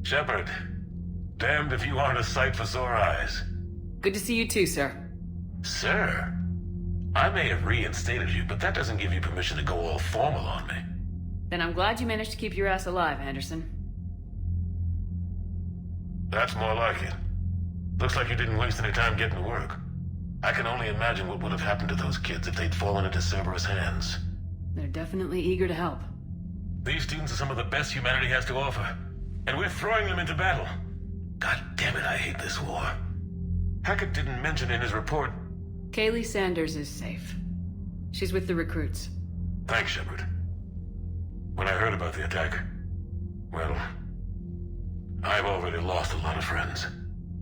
Shepard, damned if you aren't a sight for sore eyes. Good to see you too, sir. Sir? I may have reinstated you, but that doesn't give you permission to go all formal on me. Then I'm glad you managed to keep your ass alive, Anderson. That's more like it. Looks like you didn't waste any time getting to work. I can only imagine what would have happened to those kids if they'd fallen into Cerberus' hands. They're definitely eager to help. These students are some of the best humanity has to offer, and we're throwing them into battle. God damn it, I hate this war. Hackett didn't mention in his report... Kaylee Sanders is safe. She's with the recruits. Thanks, Shepard. When I heard about the attack, well, I've already lost a lot of friends.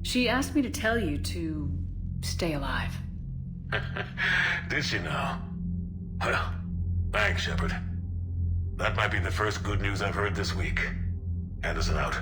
She asked me to tell you to stay alive. Did she now? Well, thanks, Shepard. That might be the first good news I've heard this week. Anderson out.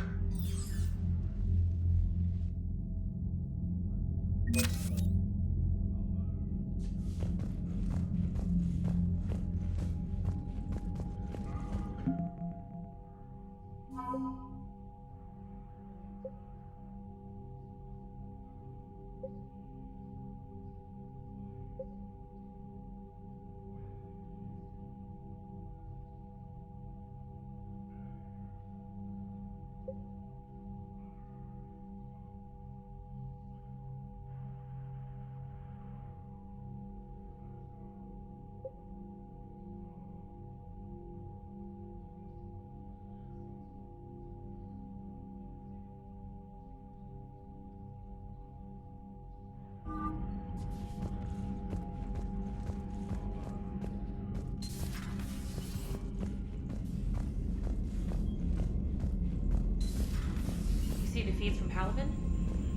See the feeds from Paladin?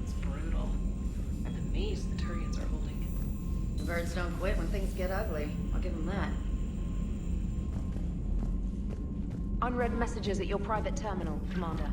It's brutal. I'm amazed the Turians are holding. The birds don't quit when things get ugly. I'll give them that. Unread messages at your private terminal, Commander.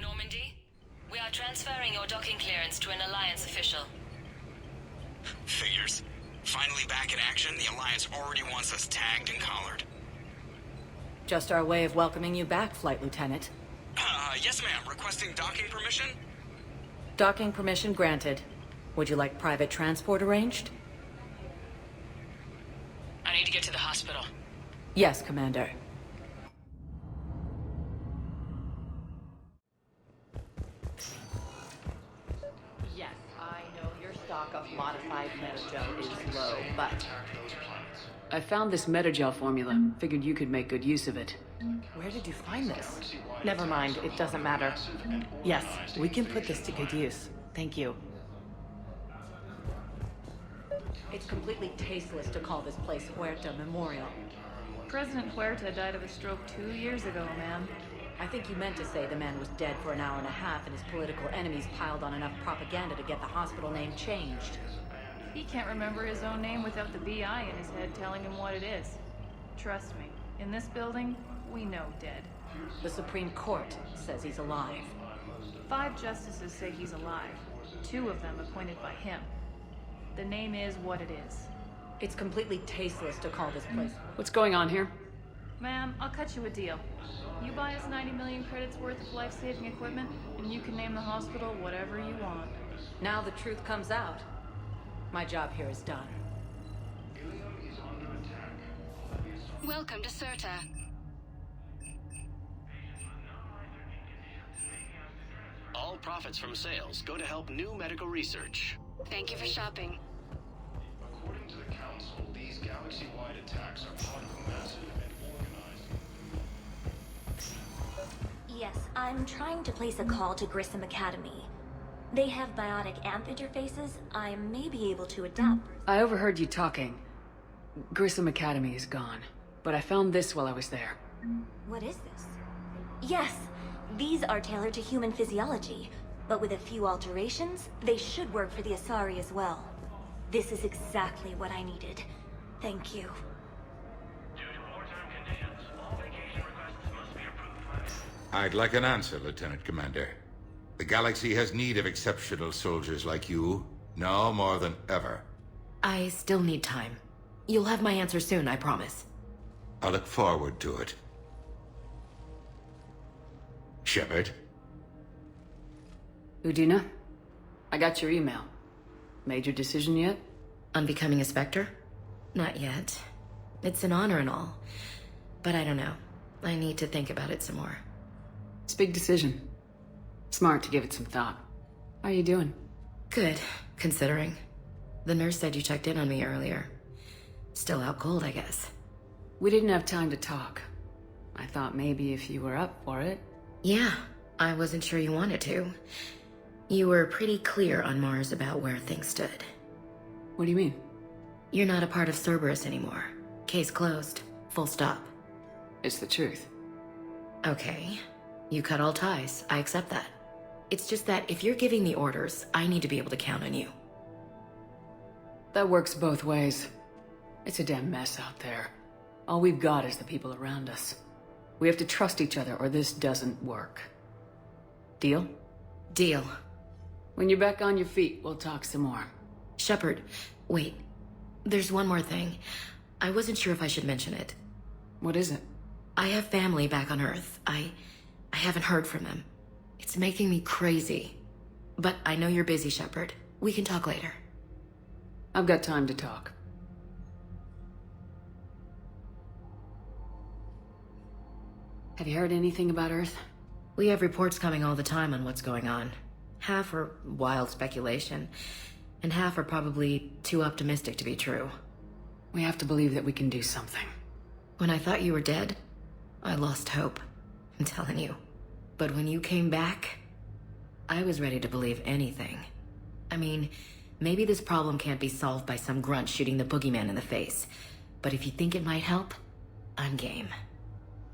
Normandy, we are transferring your docking clearance to an Alliance official. Figures. Finally back in action, the Alliance already wants us tagged and collared. Just our way of welcoming you back, Flight Lieutenant. Yes ma'am, requesting docking permission? Docking permission granted. Would you like private transport arranged? I need to get to the hospital. Yes, Commander. Yes, I know your stock of modified metagel is low, but I found this metagel formula. Figured you could make good use of it. where did you find this? Never mind, it doesn't matter. Yes, we can put this to good use. Thank you. It's completely tasteless to call this place Huerta Memorial. President Huerta died of a stroke 2 years ago, ma'am. I think you meant to say the man was dead for an hour and a half and his political enemies piled on enough propaganda to get the hospital name changed. He can't remember his own name without the BI in his head telling him what it is. Trust me, in this building, we know dead. The Supreme Court says he's alive. 5 justices say he's alive. 2 of them appointed by him. The name is what it is. It's completely tasteless to call this place. What's going on here? Ma'am, I'll cut you a deal. You buy us 90 million credits worth of life-saving equipment, and you can name the hospital whatever you want. Now the truth comes out. My job here is done. Welcome to Certa. All profits from sales go to help new medical research. Thank you for shopping. According to the Council, these galaxy-wide attacks are part of a massive and organized... Yes, I'm trying to place a call to Grissom Academy. They have biotic amp interfaces. I may be able to adapt. I overheard you talking. Grissom Academy is gone, but I found this while I was there. What is this? Yes, these are tailored to human physiology, but with a few alterations, they should work for the Asari as well. This is exactly what I needed. Thank you. Due to wartime conditions, all vacation requests must be approved. I'd like an answer, Lieutenant Commander. The galaxy has need of exceptional soldiers like you, now more than ever. I still need time. You'll have my answer soon, I promise. I look forward to it. Shepard? Udina, I got your email. Made your decision yet? On becoming a Spectre? Not yet. It's an honor and all. But I don't know. I need to think about it some more. It's a big decision. Smart to give it some thought. How are you doing? Good, considering. The nurse said you checked in on me earlier. Still out cold, I guess. We didn't have time to talk. I thought maybe if you were up for it. Yeah, I wasn't sure you wanted to. You were pretty clear on Mars about where things stood. What do you mean? You're not a part of Cerberus anymore. Case closed. Full stop. It's the truth. Okay. You cut all ties. I accept that. It's just that if you're giving the orders, I need to be able to count on you. That works both ways. It's a damn mess out there. All we've got is the people around us. We have to trust each other or this doesn't work. Deal? Deal. When you're back on your feet, we'll talk some more. Shepard, wait. There's one more thing. I wasn't sure if I should mention it. What is it? I have family back on Earth. I haven't heard from them. It's making me crazy. But I know you're busy, Shepard. We can talk later. I've got time to talk. Have you heard anything about Earth? We have reports coming all the time on what's going on. Half are wild speculation, and half are probably too optimistic to be true. We have to believe that we can do something. When I thought you were dead, I lost hope. I'm telling you. But when you came back, I was ready to believe anything. I mean, maybe this problem can't be solved by some grunt shooting the boogeyman in the face. But if you think it might help, I'm game.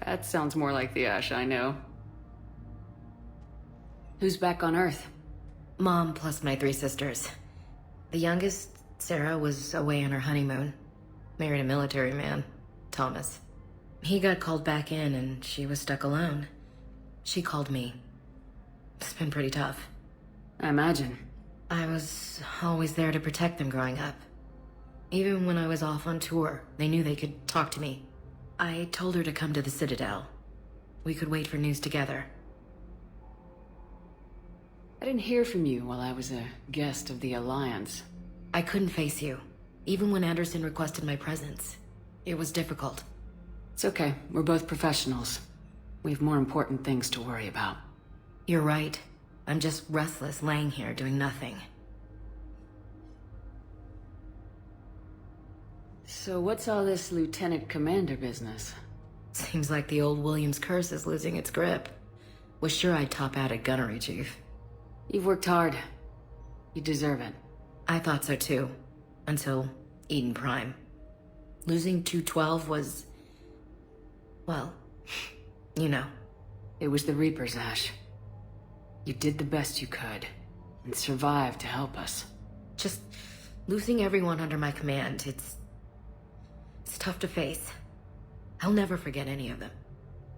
That sounds more like the Ash I know. Who's back on Earth? Mom plus my 3 sisters. The youngest, Sarah, was away on her honeymoon. Married a military man, Thomas. He got called back in and she was stuck alone. She called me. It's been pretty tough. I imagine. I was always there to protect them growing up. Even when I was off on tour, they knew they could talk to me. I told her to come to the Citadel. We could wait for news together. I didn't hear from you while I was a guest of the Alliance. I couldn't face you, even when Anderson requested my presence. It was difficult. It's okay. We're both professionals. We have more important things to worry about. You're right. I'm just restless, laying here doing nothing. So what's all this Lieutenant Commander business? Seems like the old Williams curse is losing its grip. Was sure I'd top out at gunnery, Chief. You've worked hard. You deserve it. I thought so too. Until Eden Prime. Losing 212 was... well, you know. It was the Reapers, Ash. You did the best you could, and survived to help us. Just losing everyone under my command, it's tough to face. I'll never forget any of them.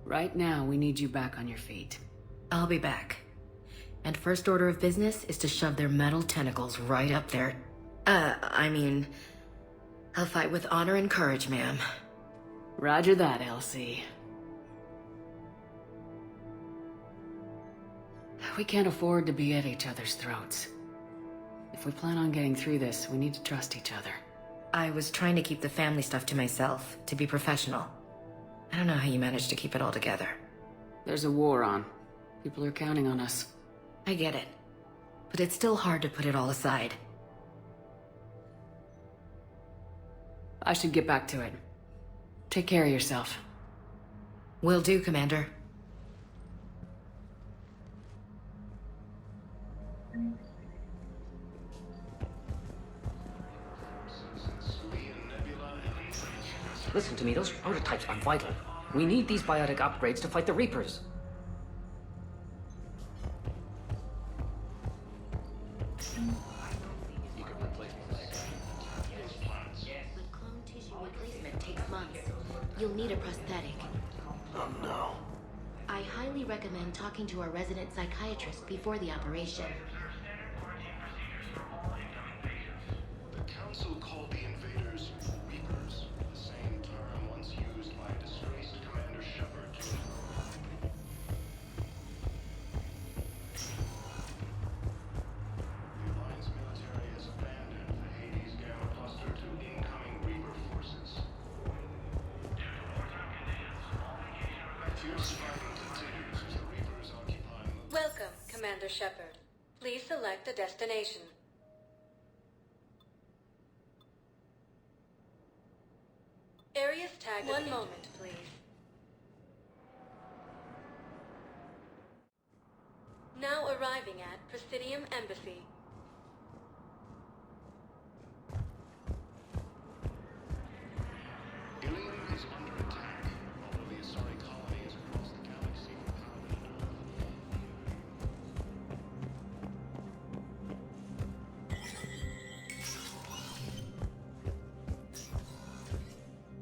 Right now, we need you back on your feet. I'll be back. And first order of business is to shove their metal tentacles right up there. I mean, I'll fight with honor and courage, ma'am. Roger that, LC. We can't afford to be at each other's throats. If we plan on getting through this, we need to trust each other. I was trying to keep the family stuff to myself, to be professional. I don't know how you managed to keep it all together. There's a war on. People are counting on us. I get it. But it's still hard to put it all aside. I should get back to it. Take care of yourself. Will do, Commander. Listen to me, those prototypes are vital. We need these biotic upgrades to fight the Reapers. But clone tissue replacement takes months. You'll need a prosthetic. Oh no. I highly recommend talking to our resident psychiatrist before the operation. The Council called the invaders Reapers, the same term once used by disgraced Commander Shepard. The Alliance military has abandoned the Hades Gamma cluster to incoming Reaper forces. Fierce fighting continues as the Reapers occupy... Welcome, Commander Shepard. Please select a destination. Areas tagged. One moment, please. Now arriving at Presidium Embassy. Ilium is under attack, although the Asari colony is across the galaxy from Paladin.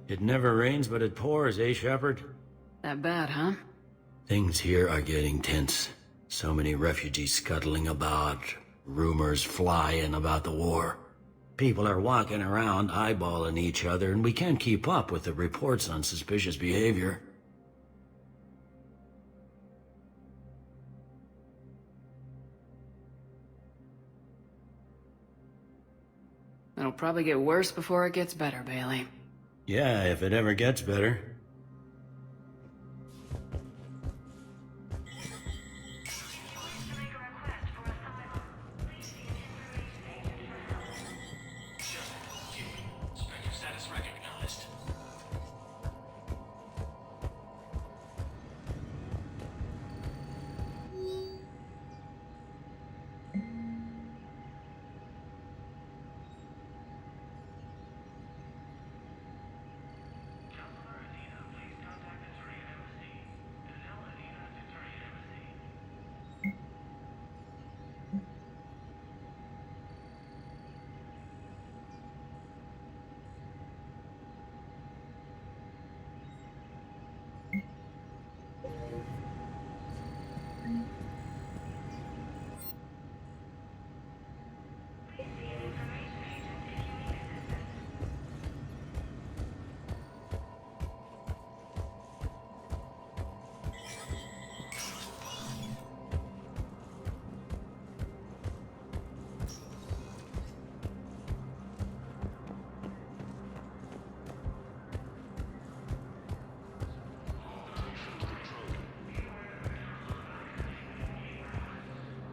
It never rains, but it pours, eh, Shepard? That bad, huh? Things here are getting tense. So many refugees scuttling about, rumors flying about the war. People are walking around eyeballing each other, and we can't keep up with the reports on suspicious behavior. It'll probably get worse before it gets better, Bailey. Yeah, if it ever gets better. Status recognized.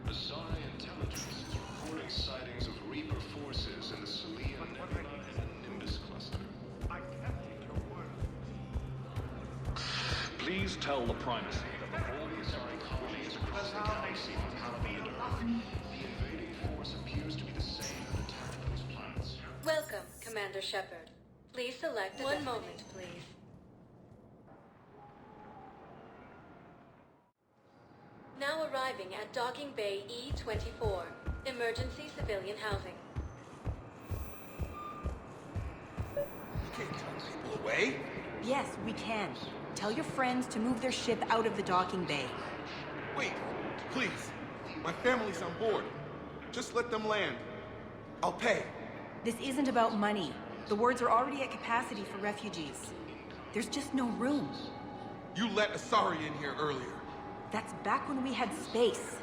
Asari intelligence is reporting sightings of Reaper forces in the Citadel Nebula and the Nimbus cluster. I can't take your word. Please tell the primacy that the whole Asari colony is across the galaxy from Paladin to Earth. The invading force appears to be the same that attacked those planets. Welcome, Commander Shepard. Please select one moment, please. Now arriving at Docking Bay E-24, emergency civilian housing. Can't turn people away. Yes, we can. Tell your friends to move their ship out of the docking bay. Wait, please. My family's on board. Just let them land. I'll pay. This isn't about money. The wards are already at capacity for refugees. There's just no room. You let Asari in here earlier. That's back when we had space.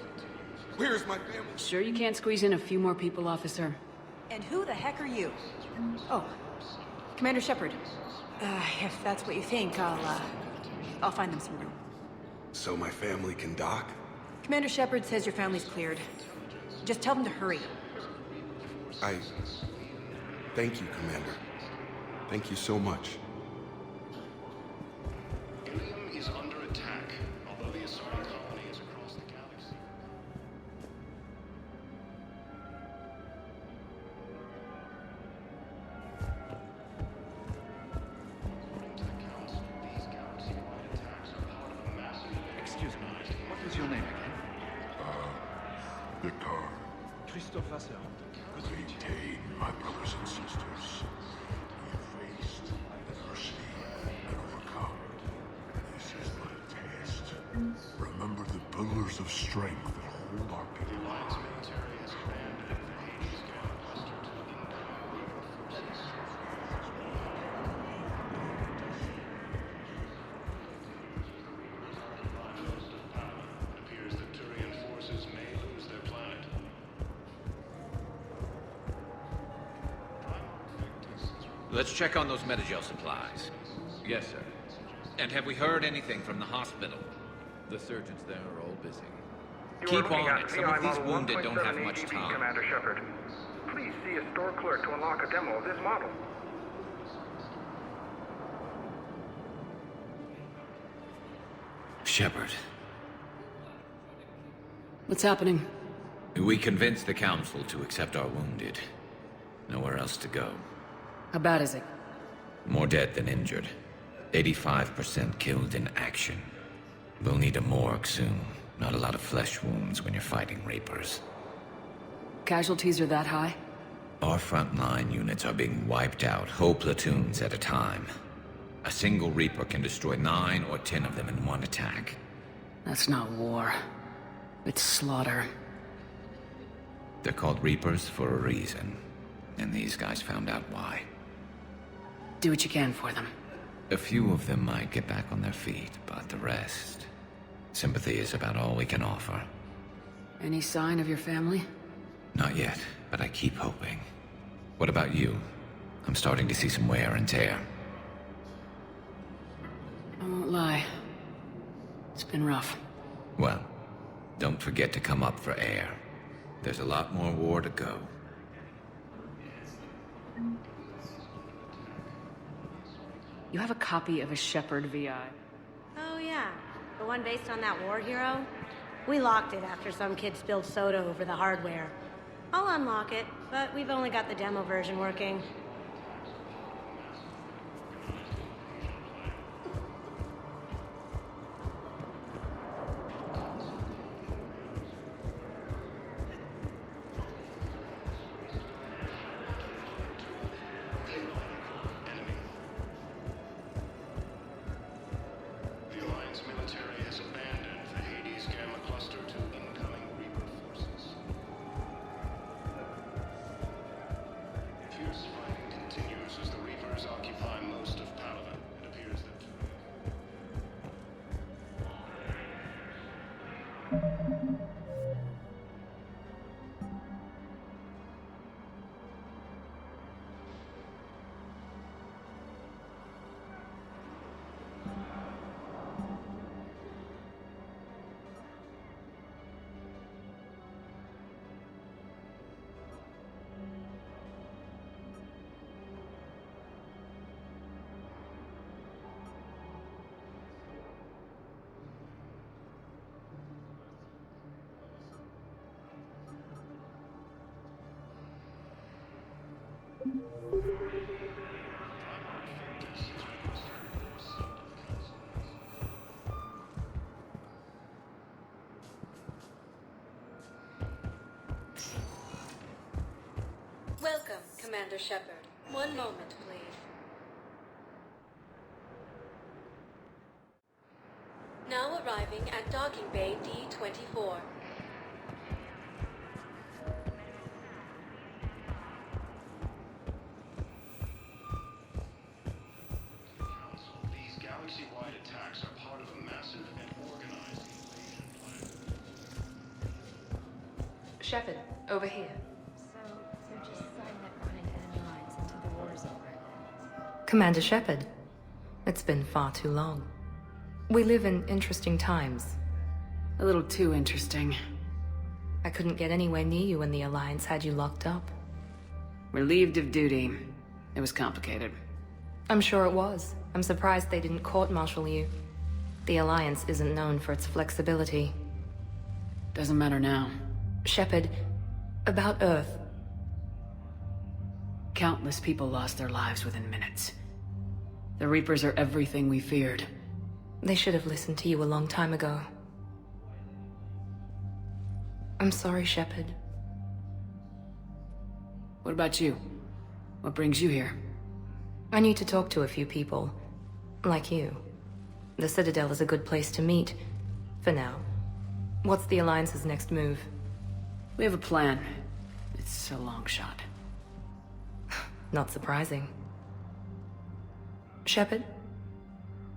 Where's my family? Sure you can't squeeze in a few more people, officer? And who the heck are you? Oh, Commander Shepard. If that's what you think, I'll find them some room. So my family can dock? Commander Shepard says your family's cleared. Just tell them to hurry. Thank you, Commander. Thank you so much. Ilium is under attack, although the Asari colony is across the galaxy. According to the Council, these galaxy-wide attacks are part of a massive... Excuse me, what was your name again? Victor. Christophe Vasseur. Maintain, my brothers and sisters. We have faced adversity and overcome. This is my test. Remember the pillars of strength that hold our people. The Alliance military has abandoned the Hades Gamma cluster to incoming Reaper forces. Most of Palaven, it appears that Turian forces may lose their planet. Let's check on those Metagel supplies. Yes, sir. And have we heard anything from the hospital? The surgeons there are all busy. Keep on it. Some of these wounded don't have much time. Commander Shepard. Please see a store clerk to unlock a demo of this model. Shepard. What's happening? We convinced the Council to accept our wounded. Nowhere else to go. How bad is it? More dead than injured. 85% killed in action. We'll need a morgue soon. Not a lot of flesh wounds when you're fighting Reapers. Casualties are that high? Our frontline units are being wiped out, whole platoons at a time. A single Reaper can destroy 9 or 10 of them in one attack. That's not war. It's slaughter. They're called Reapers for a reason. And these guys found out why. Do what you can for them. A few of them might get back on their feet, but the rest... Sympathy is about all we can offer. Any sign of your family? Not yet, but I keep hoping. What about you? I'm starting to see some wear and tear. I won't lie. It's been rough. Well, don't forget to come up for air. There's a lot more war to go. You have a copy of a Shepard VI. Oh yeah, the one based on that war hero? We locked it after some kid spilled soda over the hardware. I'll unlock it, but we've only got the demo version working. The Alliance military has abandoned the Hades Gamma cluster to incoming Reaper forces. Fierce fighting continues as the Reapers occupy most of Palaven. It appears that... Welcome, Commander Shepard. One moment, please. Now arriving at Docking Bay D-24. These Shepard, over here. So, they're just silent behind enemy lines until the war is over. Commander Shepard, it's been far too long. We live in interesting times. A little too interesting. I couldn't get anywhere near you when the Alliance had you locked up. Relieved of duty. It was complicated. I'm sure it was. I'm surprised they didn't court-martial you. The Alliance isn't known for its flexibility. Doesn't matter now. Shepard, about Earth. Countless people lost their lives within minutes. The Reapers are everything we feared. They should have listened to you a long time ago. I'm sorry, Shepard. What about you? What brings you here? I need to talk to a few people. Like you. The Citadel is a good place to meet. For now. What's the Alliance's next move? We have a plan. It's a long shot. Not surprising. Shepard?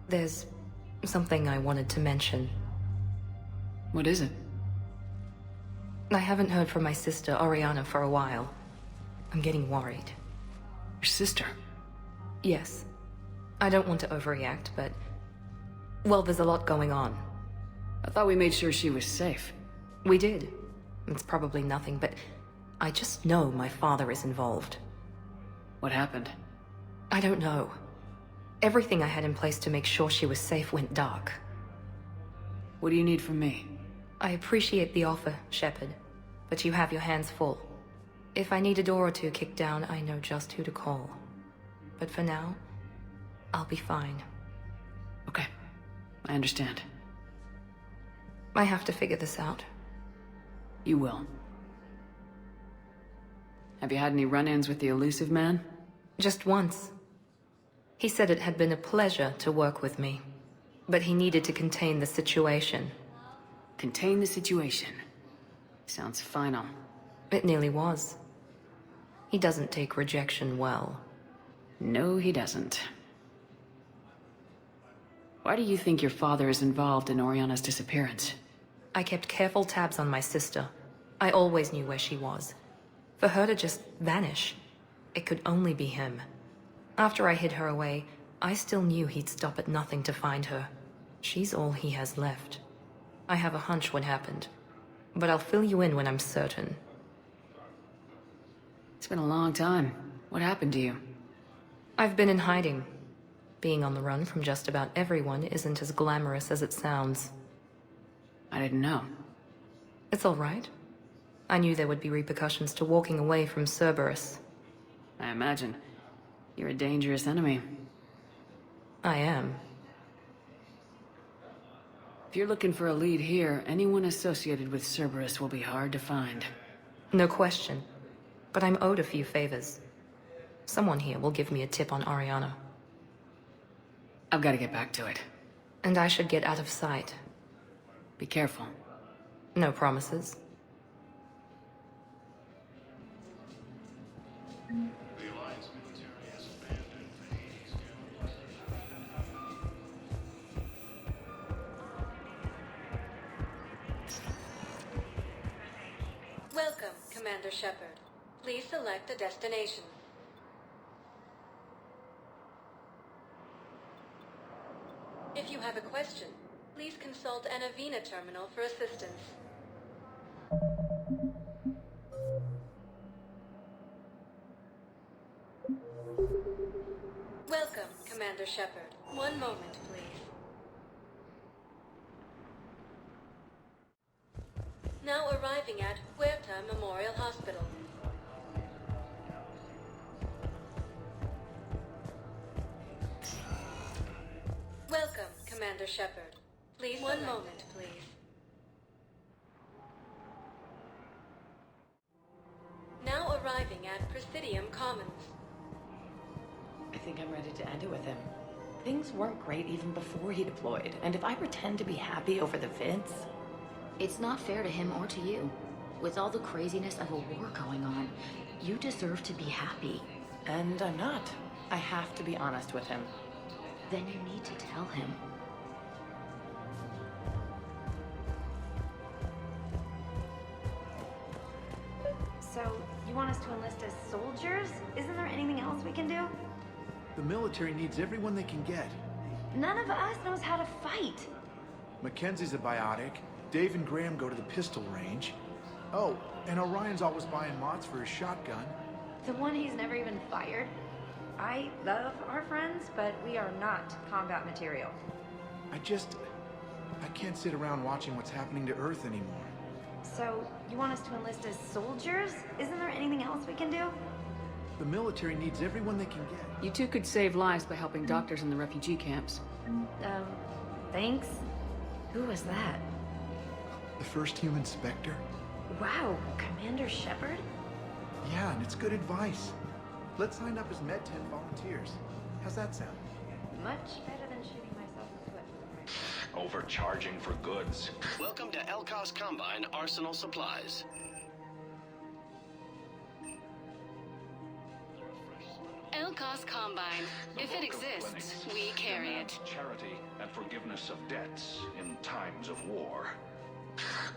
There's something I wanted to mention. What is it? I haven't heard from my sister, Oriana, for a while. I'm getting worried. Your sister? Yes. I don't want to overreact, but... well, there's a lot going on. I thought we made sure she was safe. We did. It's probably nothing, but I just know my father is involved. What happened? I don't know. Everything I had in place to make sure she was safe went dark. What do you need from me? I appreciate the offer, Shepard, but you have your hands full. If I need a door or two kicked down, I know just who to call. But for now, I'll be fine. Okay. I understand. I have to figure this out. You will. Have you had any run-ins with the elusive man? Just once. He said it had been a pleasure to work with me, but he needed to contain the situation. Contain the situation. Sounds final. It nearly was. He doesn't take rejection well. No, he doesn't. Why do you think your father is involved in Oriana's disappearance? I kept careful tabs on my sister. I always knew where she was. For her to just vanish, it could only be him. After I hid her away, I still knew he'd stop at nothing to find her. She's all he has left. I have a hunch what happened, but I'll fill you in when I'm certain. It's been a long time. What happened to you? I've been in hiding. Being on the run from just about everyone isn't as glamorous as it sounds. I didn't know. It's all right. I knew there would be repercussions to walking away from Cerberus. I imagine. You're a dangerous enemy. I am. If you're looking for a lead here, anyone associated with Cerberus will be hard to find. No question. But I'm owed a few favors. Someone here will give me a tip on Oriana. I've got to get back to it. And I should get out of sight. Be careful. No promises. Welcome, Commander Shepard. Please select a destination. If you have a question, please consult an Avena terminal for assistance. Welcome, Commander Shepard. One moment, please. Now arriving at Huerta Memorial Hospital. Welcome, Commander Shepard. Please, one moment, please. Now arriving at Presidium Commons. I think I'm ready to end it with him. Things weren't great even before he deployed, and if I pretend to be happy over the vids... It's not fair to him or to you. With all the craziness of a war going on, you deserve to be happy. And I'm not. I have to be honest with him. Then you need to tell him. you want us to enlist as soldiers? Isn't there anything else we can do? The military needs everyone they can get. None of us knows how to fight. Mackenzie's a biotic. Dave and Graham go to the pistol range. Oh, and Orion's always buying mods for his shotgun. The one he's never even fired? I love our friends, but we are not combat material. I can't sit around watching what's happening to Earth anymore. So, you want us to enlist as soldiers? Isn't there anything else we can do? The military needs everyone they can get. You two could save lives by helping doctors in the refugee camps. Thanks. Who was that? The first human Spectre? Wow, Commander Shepard? Yeah, and it's good advice. Let's sign up as Med 10 volunteers. How's that sound? Much better than shooting myself in the foot. Overcharging for goods. Welcome to Elkos Combine Arsenal Supplies. Elkos Combine. If it exists, we carry it. Charity and forgiveness of debts in times of war.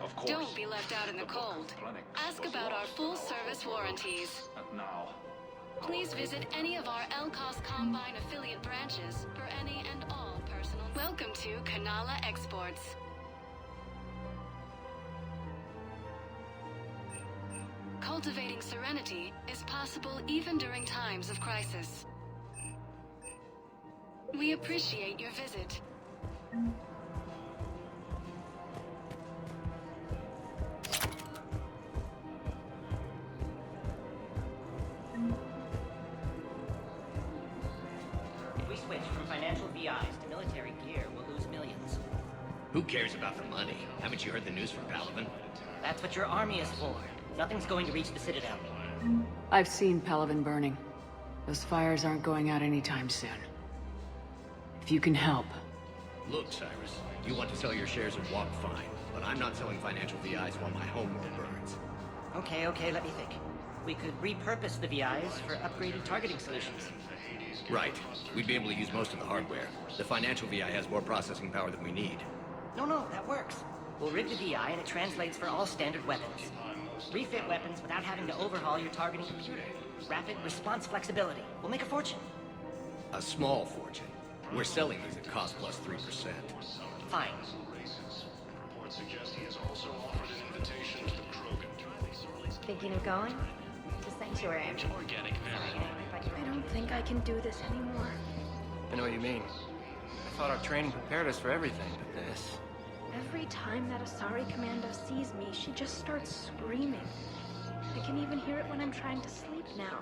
Of course. Don't be left out in the cold. Ask about our full-service warranties. And now, Please visit any of our Elkos Combine affiliate branches for any and all personal... Welcome to Kanala Exports. Cultivating serenity is possible even during times of crisis. We appreciate your visit. If we switch from financial VIs to military gear, we'll lose millions. Who cares about the money? Haven't you heard the news from Palaven? That's what your army is for. Nothing's going to reach the Citadel. I've seen Palaven burning. Those fires aren't going out anytime soon. If you can help. Look, Cyrus, you want to sell your shares and walk fine, but I'm not selling financial VIs while my homeworld burns. Okay, let me think. We could repurpose the VIs for upgraded targeting solutions. Right. We'd be able to use most of the hardware. The financial VI has more processing power than we need. No, that works. We'll rig the VI and it translates for all standard weapons. Refit weapons without having to overhaul your targeting computer. Rapid response flexibility. We'll make a fortune. A small fortune. We're selling these at cost plus 3%. Fine. Reports suggest he has also offered an invitation to the Krogan. Thinking of going? To Sanctuary. Organic variant. I don't think I can do this anymore. I know what you mean. I thought our training prepared us for everything, but this... Every time that Asari Commando sees me, she just starts screaming. I can even hear it when I'm trying to sleep now.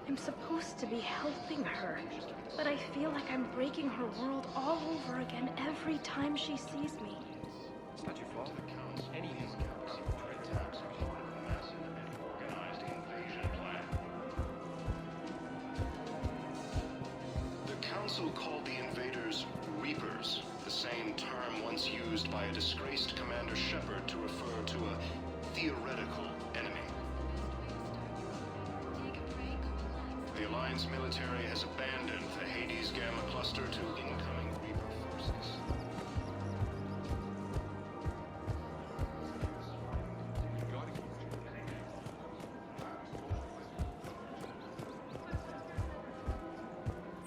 I'm supposed to be helping her, but I feel like I'm breaking her world all over again every time she sees me. It's not your fault. Any human The Council called the invaders Reapers, the same term once used by a disgraced Commander Shepard to refer to a theoretical enemy. The Alliance military has abandoned the Hades Gamma cluster to incoming Reaper forces.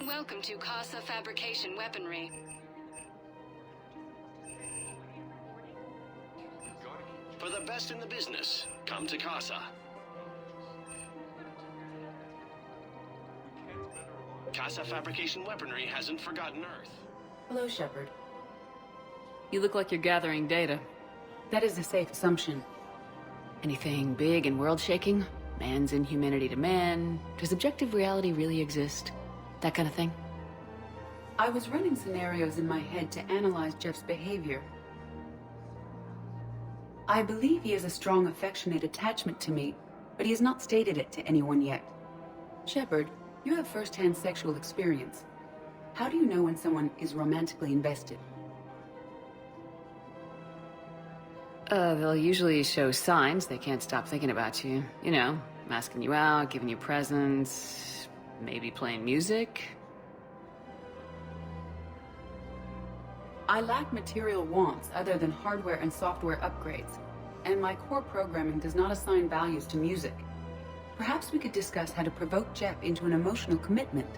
Welcome to Casa Fabrication Weaponry. For the best in the business, come to Casa. Casa Fabrication Weaponry hasn't forgotten Earth. Hello, Shepard. You look like you're gathering data. That is a safe assumption. Anything big and world-shaking? Man's inhumanity to man? Does objective reality really exist? That kind of thing? I was running scenarios in my head to analyze Jeff's behavior. I believe he has a strong affectionate attachment to me, but he has not stated it to anyone yet. Shepard, you have first-hand sexual experience. How do you know when someone is romantically invested? They'll usually show signs they can't stop thinking about you. You know, asking you out, giving you presents, maybe playing music. I lack material wants other than hardware and software upgrades, and my core programming does not assign values to music. Perhaps we could discuss how to provoke Jep into an emotional commitment.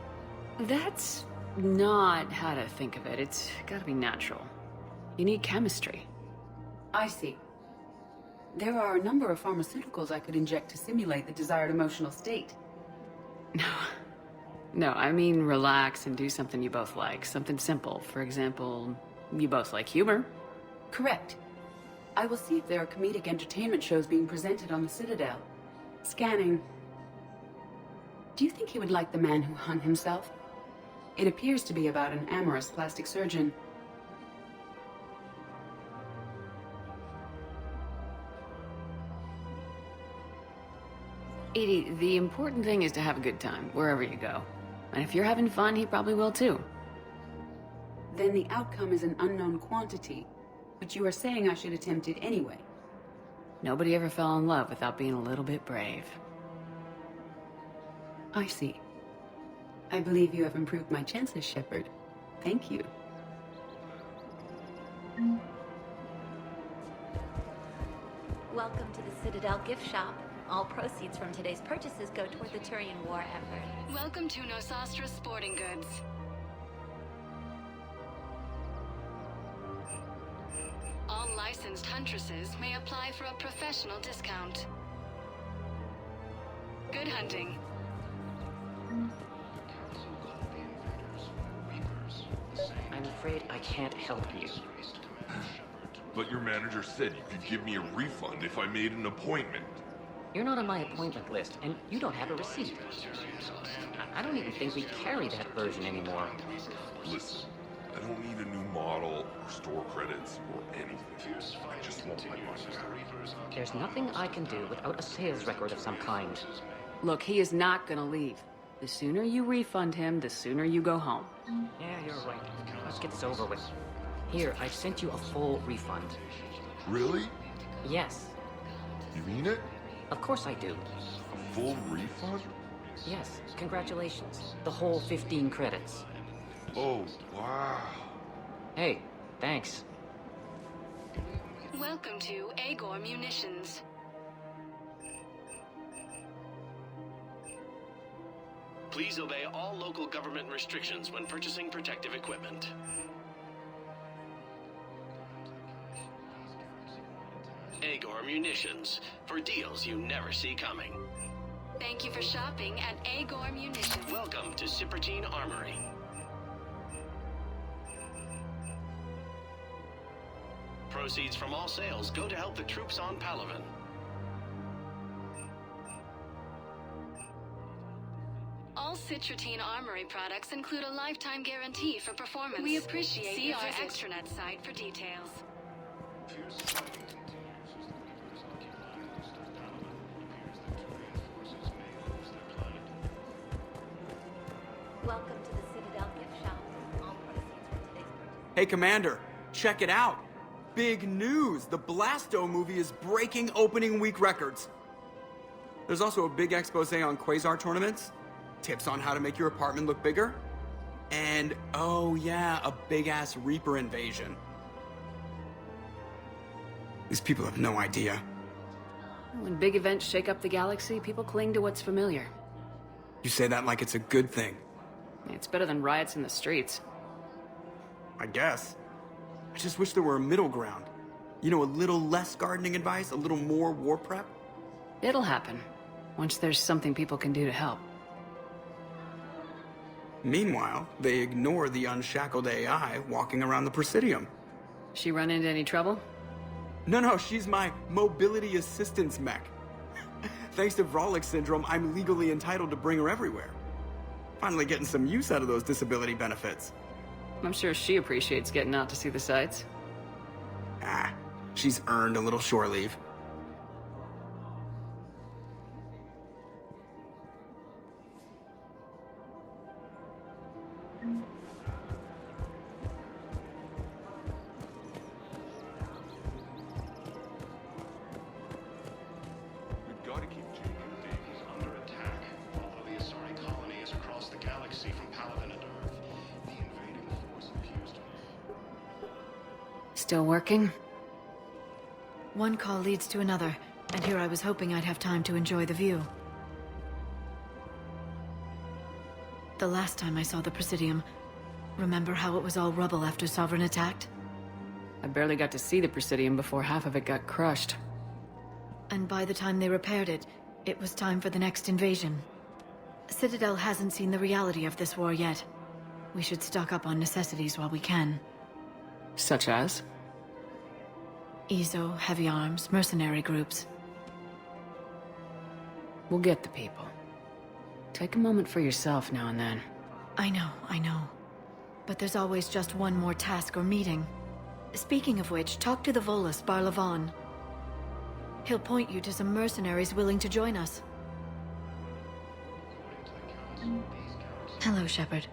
That's not how to think of it. It's gotta be natural. You need chemistry. I see. There are a number of pharmaceuticals I could inject to simulate the desired emotional state. No, I mean relax and do something you both like. Something simple. For example, you both like humor. Correct. I will see if there are comedic entertainment shows being presented on the Citadel. Scanning. Do you think he would like The Man Who Hung Himself? It appears to be about an amorous plastic surgeon. Edie, the important thing is to have a good time, wherever you go. And if you're having fun, he probably will too. Then the outcome is an unknown quantity, but you are saying I should attempt it anyway. Nobody ever fell in love without being a little bit brave. I see. I believe you have improved my chances, Shepard. Thank you. Welcome to the Citadel gift shop. All proceeds from today's purchases go toward the Turian war effort. Welcome to Nosastra Sporting Goods. All licensed huntresses may apply for a professional discount. Good hunting. I'm afraid I can't help you. But your manager said you could give me a refund if I made an appointment. You're not on my appointment list, and you don't have a receipt. I don't even think we carry that version anymore. Listen, I don't need a new model, or store credits, or anything. I just want my money back. There's nothing I can do without a sales record of some kind. Look, he is not gonna leave. The sooner you refund him, the sooner you go home. Yeah, you're right. Let's get this over with. Here, I've sent you a full refund. Really? Yes. You mean it? Of course I do. A full refund? Yes, congratulations. The whole 15 credits. Oh, wow. Hey, thanks. Welcome to Agor Munitions. Please obey all local government restrictions when purchasing protective equipment. Agor Munitions, for deals you never see coming. Thank you for shopping at Agor Munitions. Welcome to Citadel Armory. Proceeds from all sales go to help the troops on Palaven. All Citadel Armory products include a lifetime guarantee for performance. We appreciate See our extranet site for details. Welcome to the Citadel gift shop. All proceeds from today's purchase. Hey, Commander, check it out. Big news! The Blasto movie is breaking opening week records. There's also a big expose on Quasar tournaments, tips on how to make your apartment look bigger, and, oh yeah, a big-ass Reaper invasion. These people have no idea. When big events shake up the galaxy, people cling to what's familiar. You say that like it's a good thing. It's better than riots in the streets. I guess. I just wish there were a middle ground. You know, a little less gardening advice, a little more war prep. It'll happen, once there's something people can do to help. Meanwhile, they ignore the unshackled AI walking around the Presidium. She run into any trouble? No, she's my mobility assistance mech. Thanks to Vrolic syndrome, I'm legally entitled to bring her everywhere. Finally getting some use out of those disability benefits. I'm sure she appreciates getting out to see the sights. Ah, she's earned a little shore leave. We've got to keep Jacob Is under attack. Although the Asari colony is across the galaxy from Palaven and Earth, the invading force appears to Still working? One call leads to another, and here I was hoping I'd have time to enjoy the view. The last time I saw the Presidium, remember how it was all rubble after Sovereign attacked? I barely got to see the Presidium before half of it got crushed. And by the time they repaired it, it was time for the next invasion. Citadel hasn't seen the reality of this war yet. We should stock up on necessities while we can. Such as? EZO, heavy arms, mercenary groups. We'll get the people. Take a moment for yourself now and then. I know. But there's always just one more task or meeting. Speaking of which, talk to the Volus, Barlavan. He'll point you to some mercenaries willing to join us. Hello, Shepard.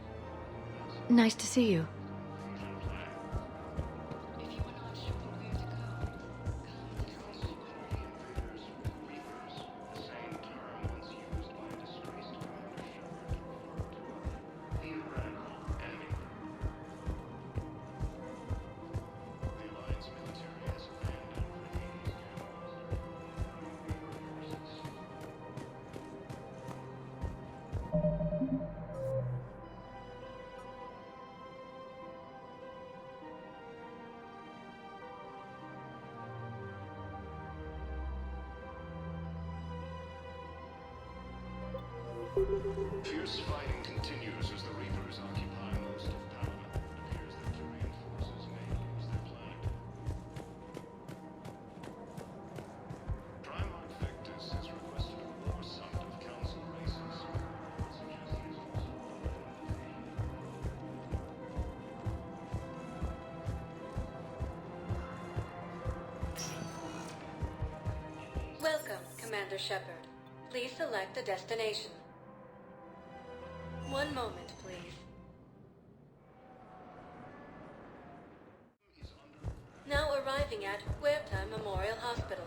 Nice to see you. Fierce fighting continues as the Reapers occupy most of Paladin. It appears that Turian forces may lose their planet. Primarch Victus has requested a war summit of Council races. Welcome, Commander Shepard. Please select a destination. One moment, please. Now arriving at Huerta Memorial Hospital.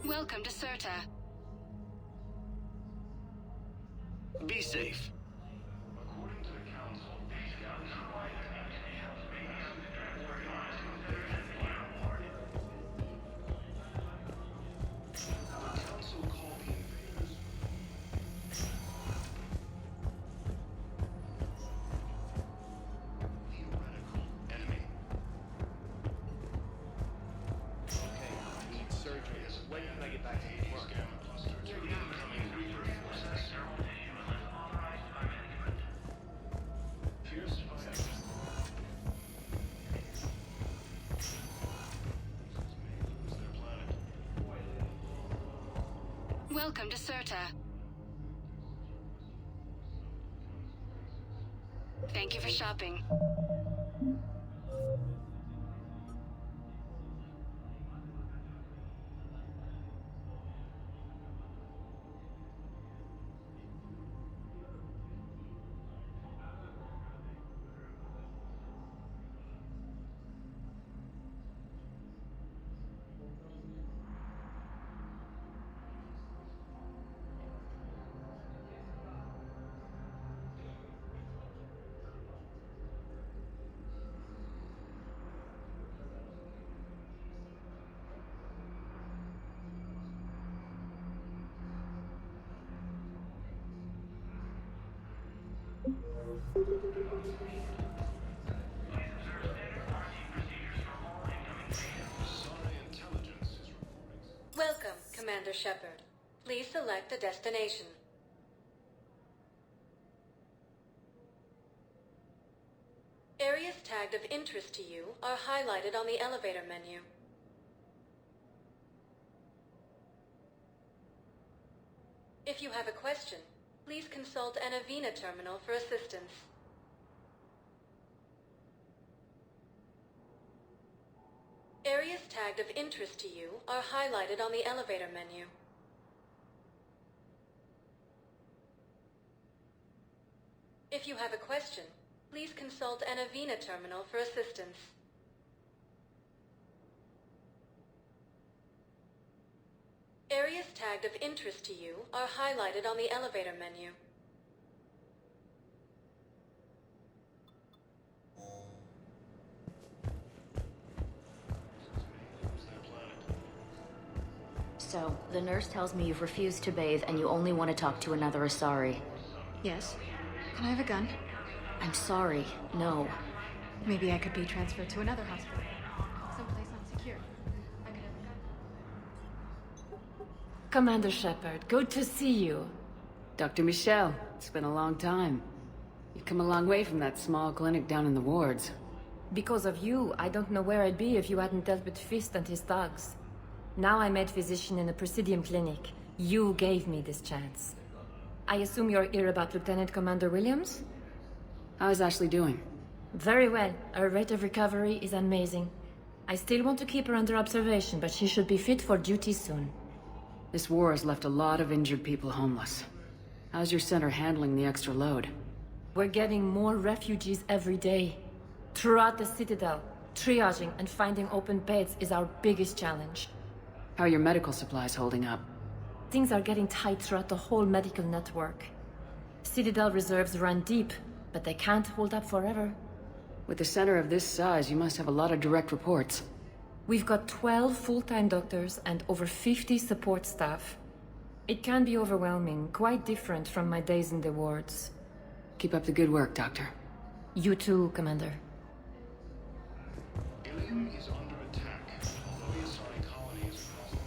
Welcome to Cirta. Be safe. According to the Council, these guys are white. The Council called the invaders. Theoretical enemy. Okay, I need surgery. When can I get back to the work? Gamma cluster to incoming Reaper forces. Fierce fighting. May lose their planet. Welcome to Cirta. Thank you for shopping. Welcome, Commander Shepard. Please select a destination. Areas tagged of interest to you are highlighted on the elevator menu. If you have a question, please consult an Avena terminal for assistance. Areas tagged of interest to you are highlighted on the elevator menu. If you have a question, please consult an Avena terminal for assistance. Areas tagged of interest to you are highlighted on the elevator menu. So, the nurse tells me you've refused to bathe and you only want to talk to another Asari. Yes. Can I have a gun? I'm sorry, no. Maybe I could be transferred to another hospital. Someplace unsecured. I could have a gun. Commander Shepard, good to see you. Dr. Michelle, it's been a long time. You've come a long way from that small clinic down in the wards. Because of you, I don't know where I'd be if you hadn't dealt with Fist and his thugs. Now I'm head physician in the Presidium Clinic. You gave me this chance. I assume you're here about Lieutenant Commander Williams? How is Ashley doing? Very well. Her rate of recovery is amazing. I still want to keep her under observation, but she should be fit for duty soon. This war has left a lot of injured people homeless. How's your center handling the extra load? We're getting more refugees every day. Throughout the Citadel, triaging and finding open beds is our biggest challenge. How are your medical supplies holding up? Things are getting tight throughout the whole medical network. Citadel reserves run deep, but they can't hold up forever. With a center of this size, you must have a lot of direct reports. We've got 12 full-time doctors and over 50 support staff. It can be overwhelming, quite different from my days in the wards. Keep up the good work, Doctor. You too, Commander. Ilium is under attack. All the Asari colonies across the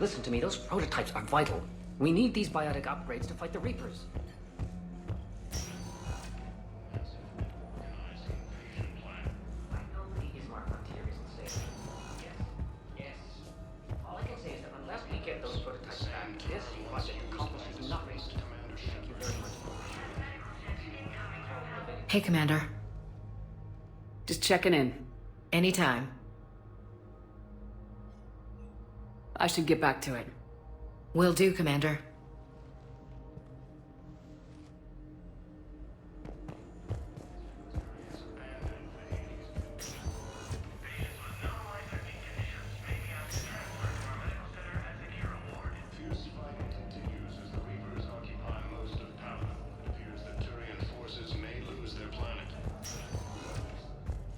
Listen to me, those prototypes are vital. We need these biotic upgrades to fight the Reapers. All I can say is that unless we get those prototypes back, this project accomplishes nothing. Thank you very much. Hey, Commander. Just checking in. Anytime. I should get back to it. Will do, Commander.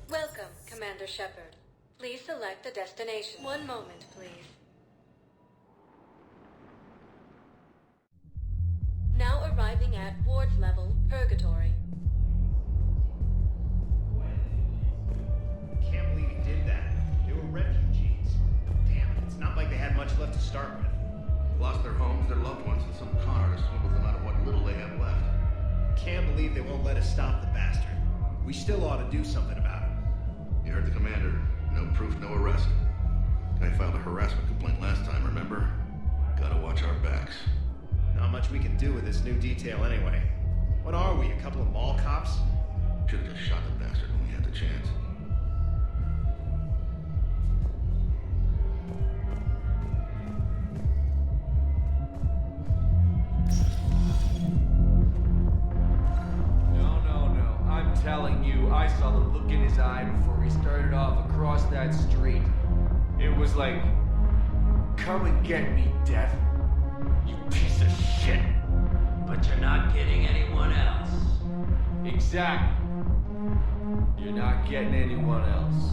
Welcome, Commander Shepard. Please select a destination. One moment, please. Now arriving at ward level, Purgatory. Can't believe he did that. They were refugees. Damn it, it's not like they had much left to start with. Lost their homes, their loved ones, and some con artist swindled them out of what little they have left. Can't believe they won't let us stop the bastard. We still ought to do something about it. You heard the commander. No proof, no arrest. Guy filed a harassment complaint last time, remember? Gotta watch our backs. Not much we can do with this new detail anyway. What are we, a couple of mall cops? Should've just shot the bastard when we had the chance. No. I'm telling you, I saw the look in his eye before he started off across that street. It was like, come and get me, Death. You piece of shit. But you're not getting anyone else. Exactly. You're not getting anyone else.